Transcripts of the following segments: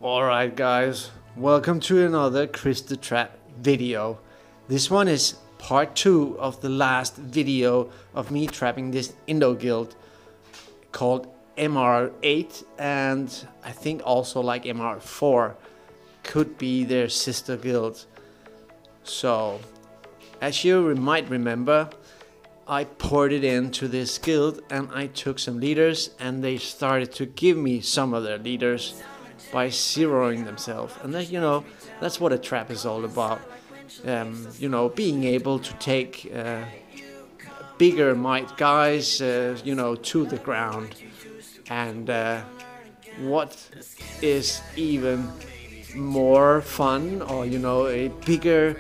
Alright guys, welcome to another Chris the Trap video. This one is part 2 of the last video of me trapping this Indo guild called MR8, and I think also like MR4 could be their sister guild. So as you might remember, I poured it into this guild and I took some leaders and they started to give me some of their leaders by zeroing themselves. And that, that's what a trap is all about. Being able to take bigger might guys, to the ground. And what is even more fun, or a bigger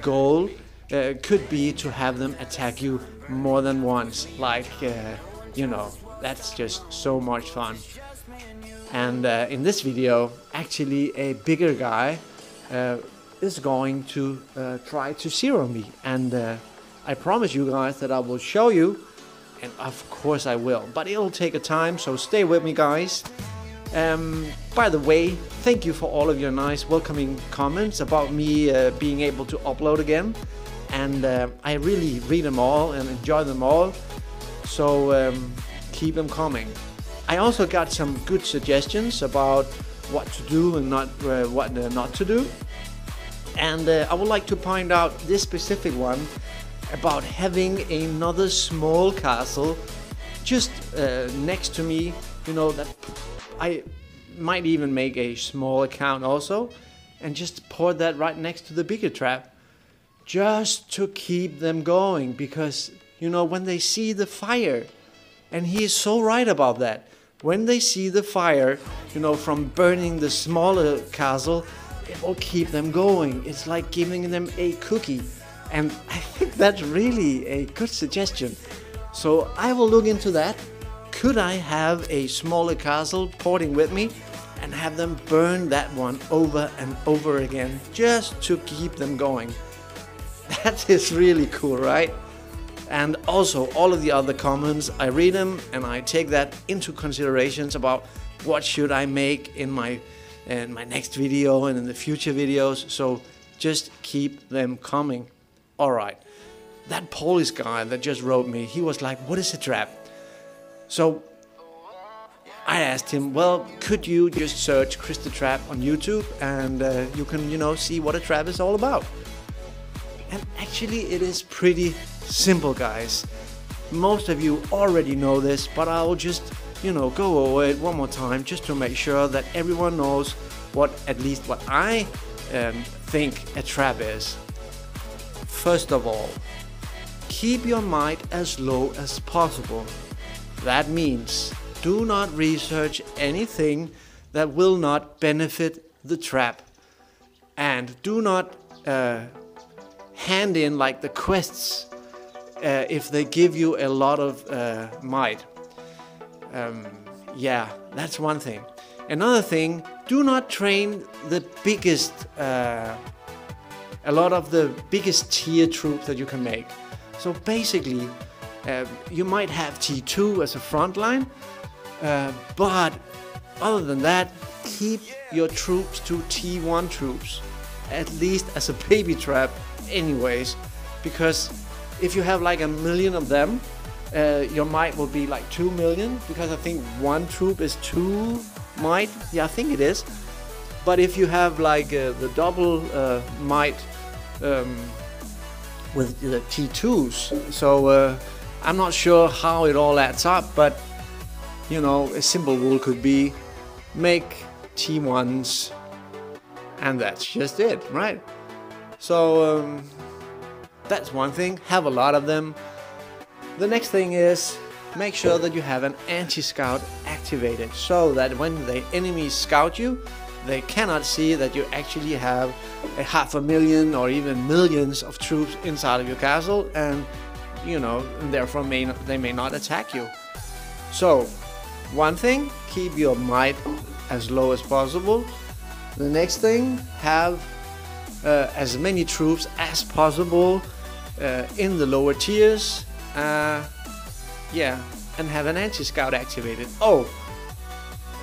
goal, could be to have them attack you more than once. Like, that's just so much fun. And in this video, actually a bigger guy is going to try to zero me. And I promise you guys that I will show you, and of course I will. But it'll take a time, so stay with me guys. By the way, thank you for all of your nice welcoming comments about me being able to upload again. And I really read them all and enjoy them all. So keep them coming. I also got some good suggestions about what to do and what not to do. And I would like to point out this specific one about having another small castle just next to me. That I might even make a small account also and just pour that right next to the bigger trap, just to keep them going. Because when they see the fire, and he is so right about that, when they see the fire, from burning the smaller castle, it will keep them going. It's like giving them a cookie. And I think that's really a good suggestion. So I will look into that. Could I have a smaller castle porting with me and have them burn that one over and over again just to keep them going? That is really cool, right? And also all of the other comments, I read them and I take that into considerations about what should I make in my next video and in the future videos. So just keep them coming. Alright, that Polish guy that just wrote me, he was like, what is a trap? So I asked him, well, could you just search Chris the Trap on YouTube and you can, see what a trap is all about. And actually it is pretty simple, guys. Most of you already know this, but I'll just, go over it one more time just to make sure that everyone knows at least what I think a trap is. First of all, keep your might as low as possible. That means do not research anything that will not benefit the trap. And do not hand in like the quests if they give you a lot of might. Yeah, that's one thing. Another thing, do not train the biggest, a lot of the biggest tier troops that you can make. So basically, you might have T2 as a front line, but other than that, keep your troops to T1 troops, at least as a baby trap anyways, because if you have like 1 million of them, your might will be like 2 million, because I think one troop is 2 might. Yeah, I think it is. But if you have like the double might with the T2s, so I'm not sure how it all adds up, but a simple rule could be make T1s, and that's just it, right? So that's one thing, have a lot of them. The next thing is make sure that you have an anti-scout activated, so that when the enemies scout you, they cannot see that you actually have 500,000 or even millions of troops inside of your castle, and and therefore they may not attack you. So one thing, keep your might as low as possible. The next thing, have as many troops as possible in the lower tiers, and have an anti-scout activated. Oh,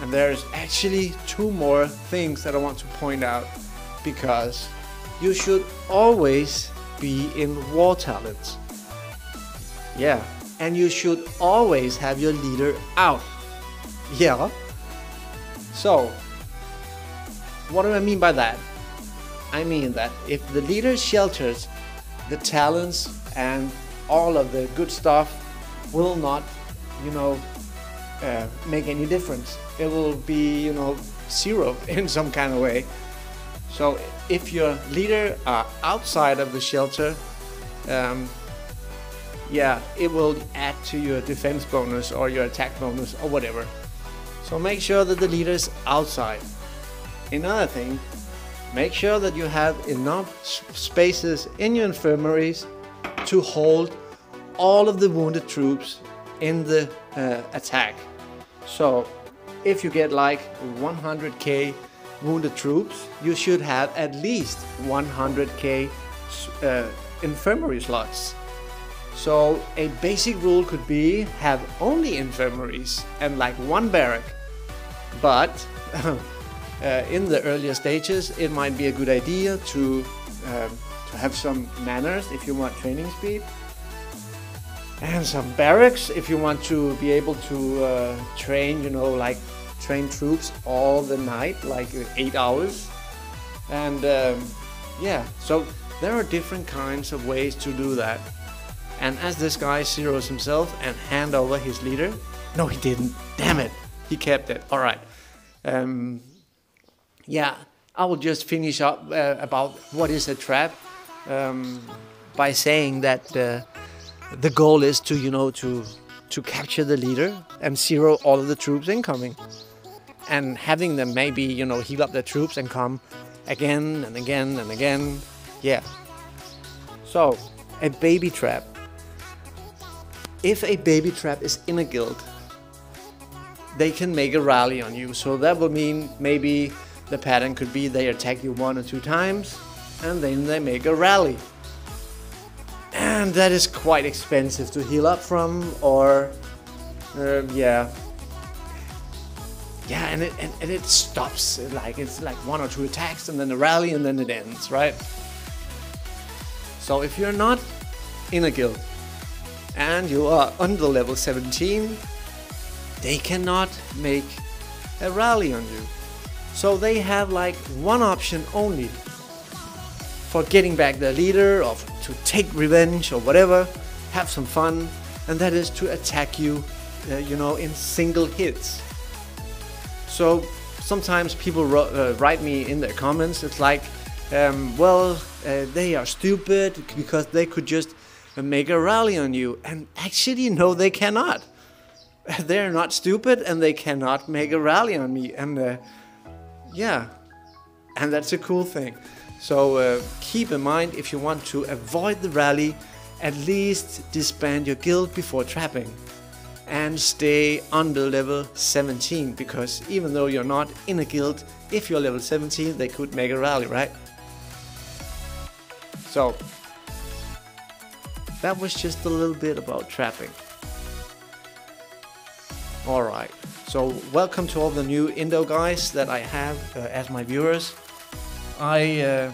And there's actually two more things that I want to point out, because you should always be in war talents. Yeah, and you should always have your leader out. Yeah. So, what do I mean by that? I mean that if the leader shelters, the talents and all of the good stuff will not, make any difference. It will be, zero in some kind of way. So if your leader are outside of the shelter, it will add to your defense bonus or your attack bonus or whatever. So make sure that the leader is outside. Another thing, make sure that you have enough spaces in your infirmaries to hold all of the wounded troops in the attack. So if you get like 100k wounded troops, you should have at least 100k infirmary slots. So a basic rule could be have only infirmaries and like one barrack. But in the earlier stages, it might be a good idea to have some manners if you want training speed, and some barracks if you want to be able to train, train troops all the night, like 8 hours. And so there are different kinds of ways to do that. And as this guy zeroes himself and hand over his leader, no, he didn't. Damn it, he kept it. All right. I will just finish up about what is a trap by saying that the goal is to capture the leader and zero all of the troops incoming, and having them maybe heal up the troops and come again and again and again. Yeah. So a baby trap. If a baby trap is in a guild, they can make a rally on you. So that will mean maybe the pattern could be they attack you 1 or 2 times and then they make a rally. And that is quite expensive to heal up from, or and it stops. It's like 1 or 2 attacks and then a rally and then it ends, right? So if you're not in a guild and you are under level 17, they cannot make a rally on you. So they have like one option only for getting back their leader, or to take revenge or whatever, have some fun, and that is to attack you, in single hits. So sometimes people write me in their comments, it's like, they are stupid because they could just make a rally on you. And actually, no, they cannot. They're not stupid and they cannot make a rally on me. And and that's a cool thing. So keep in mind, if you want to avoid the rally, at least disband your guild before trapping and stay under level 17, because even though you're not in a guild, if you're level 17, they could make a rally, right? So that was just a little bit about trapping. Alright, so welcome to all the new Indo guys that I have as my viewers. I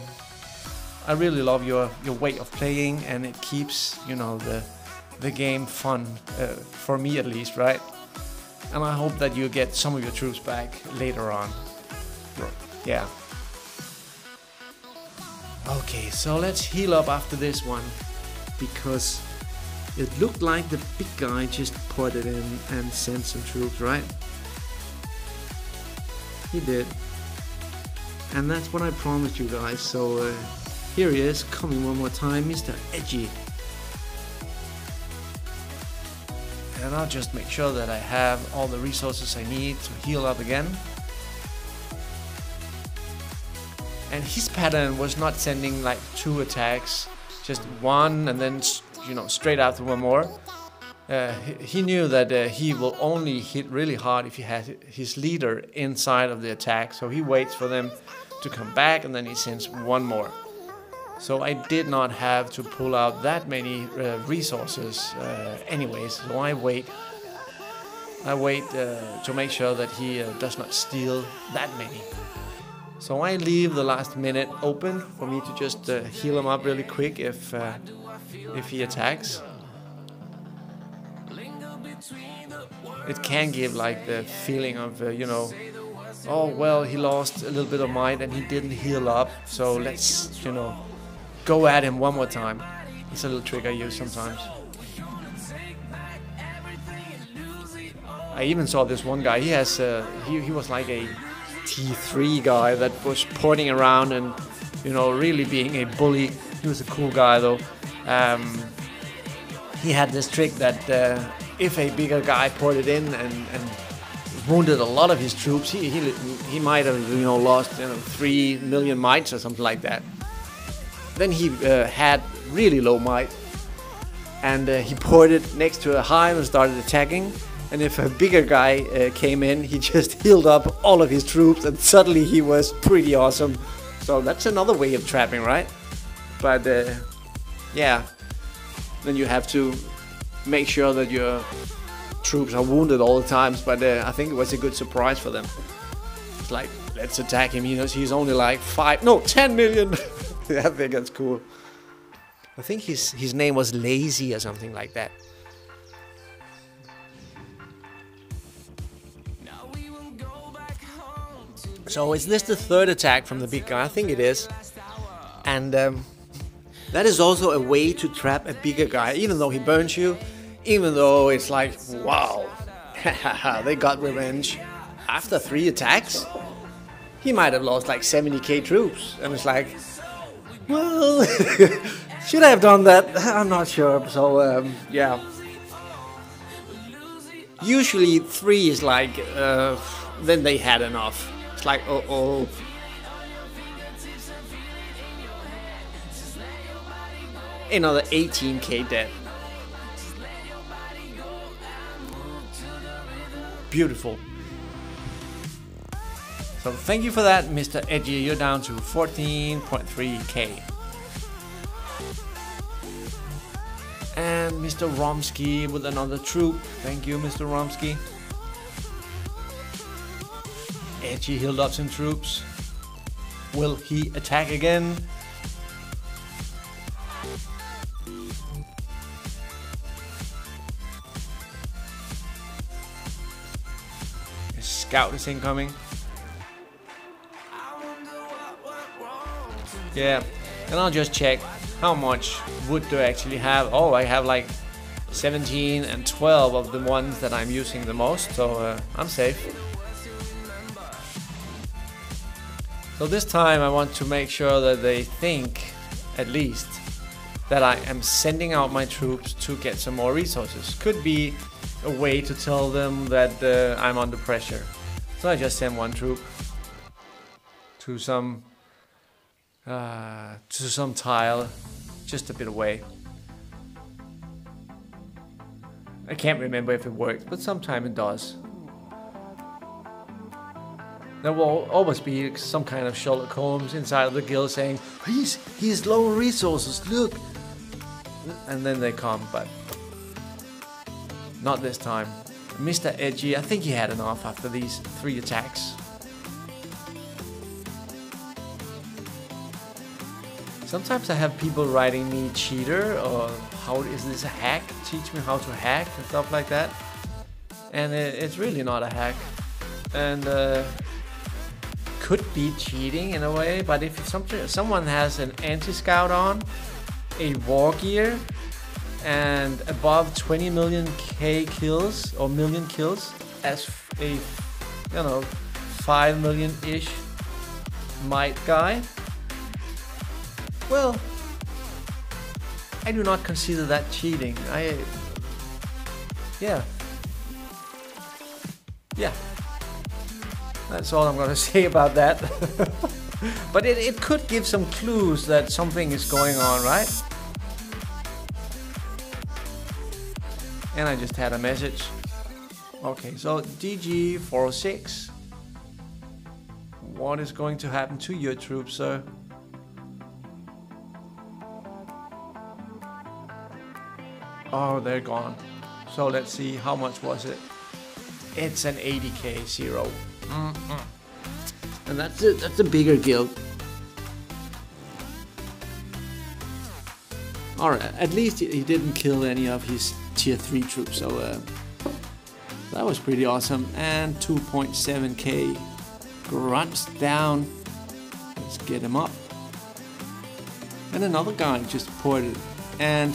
really love your way of playing, and it keeps the game fun, for me at least, right? And I hope that you get some of your troops back later on. Yeah. Okay, so let's heal up after this one, because it looked like the big guy just put it in and sent some troops, right? He did. And that's what I promised you guys, so here he is, coming one more time, Mr. Edgy. And I'll just make sure that I have all the resources I need to heal up again. And his pattern was not sending like 2 attacks, just 1 and then straight after 1 more. He knew that he will only hit really hard if he has his leader inside of the attack, so he waits for them to come back and then he sends 1 more. So I did not have to pull out that many resources anyways, so I wait. I wait to make sure that he does not steal that many. So I leave the last minute open for me to just heal him up really quick if he attacks. It can give like the feeling of you know, oh well, he lost a little bit of might and he didn't heal up, so let's, you know, go at him one more time. It's a little trick I use sometimes. I even saw this one guy. He has he was like a T3 guy that was pointing around and, you know, really being a bully. He was a cool guy though. He had this trick that if a bigger guy ported in and wounded a lot of his troops, he might have, you know, lost, you know, 3 million mites or something like that. Then he had really low might, and he ported next to a hive and started attacking. And if a bigger guy came in, he just healed up all of his troops, and suddenly he was pretty awesome. So that's another way of trapping, right? But yeah, then you have to make sure that your troops are wounded all the times. But I think it was a good surprise for them. It's like, let's attack him. You know, he's only like 10 million. I think that's cool. I think his name was Lazy or something like that. So is this the third attack from the big guy? I think it is. And that is also a way to trap a bigger guy, even though he burns you, even though it's like, wow, they got revenge. After 3 attacks, he might have lost like 70k troops. And it's like, well, should I have done that? I'm not sure. So yeah. Usually 3 is like, then they had enough. It's like, oh. Another 18k dead. Beautiful. So thank you for that, Mr. Edgy. You're down to 14.3k. And Mr. Romsky with another troop. Thank you, Mr. Romsky. Edgy healed up some troops. Will he attack again? A scout is incoming. Yeah, and I'll just check how much wood do I actually have. Oh, I have like 17 and 12 of the ones that I'm using the most, so I'm safe. So this time I want to make sure that they think, at least, that I am sending out my troops to get some more resources. Could be a way to tell them that I'm under pressure. So I just send one troop to some tile just a bit away. I can't remember if it worked, but sometimes it does. There will always be some kind of Sherlock Holmes inside of the guild saying, he's low on resources, look! And then they come, but not this time. Mr. Edgy, I think he had enough after these 3 attacks. Sometimes I have people writing me cheater, or how is this a hack? Teach me how to hack and stuff like that. And it's really not a hack. And could be cheating in a way, but if someone has an anti-scout on, a war gear, and above 20 million kills or million kills as a, you know, 5 million-ish might guy, well, I do not consider that cheating. Yeah. That's all I'm going to say about that. But it could give some clues that something is going on, right? And I just had a message. Okay, so DG 406. What is going to happen to your troops, sir? Oh, they're gone. So let's see, how much was it? It's an 80k zero. And that's a bigger guild. Alright, at least he didn't kill any of his tier 3 troops, so that was pretty awesome. And 2.7k grunts down. Let's get him up. And another guy just ported, and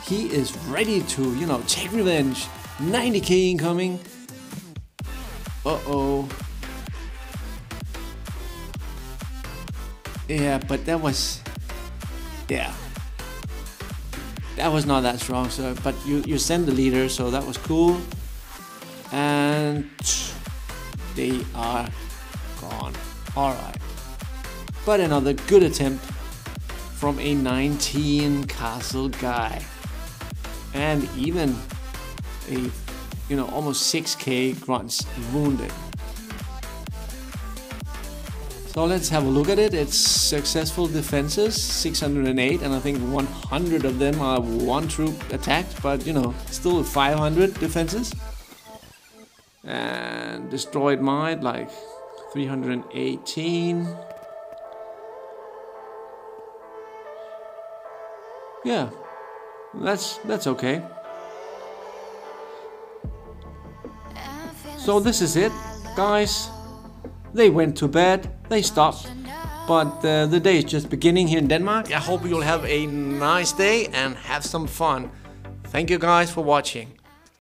he is ready to, you know, take revenge. 90k incoming. Uh-oh. Yeah, but that was... yeah. That was not that strong, so... but you sent the leader, so that was cool. And... they are gone. Alright. But another good attempt from a 19 castle guy. And even a, you know, almost 6k grunts wounded. So let's have a look at it. It's successful defenses, 608, and I think 100 of them are one troop attacked, but you know, still 500 defenses. And destroyed might, like 318. Yeah, that's okay. So this is it, guys. They went to bed, they stopped, but the day is just beginning here in Denmark. I hope you'll have a nice day and have some fun. Thank you guys for watching.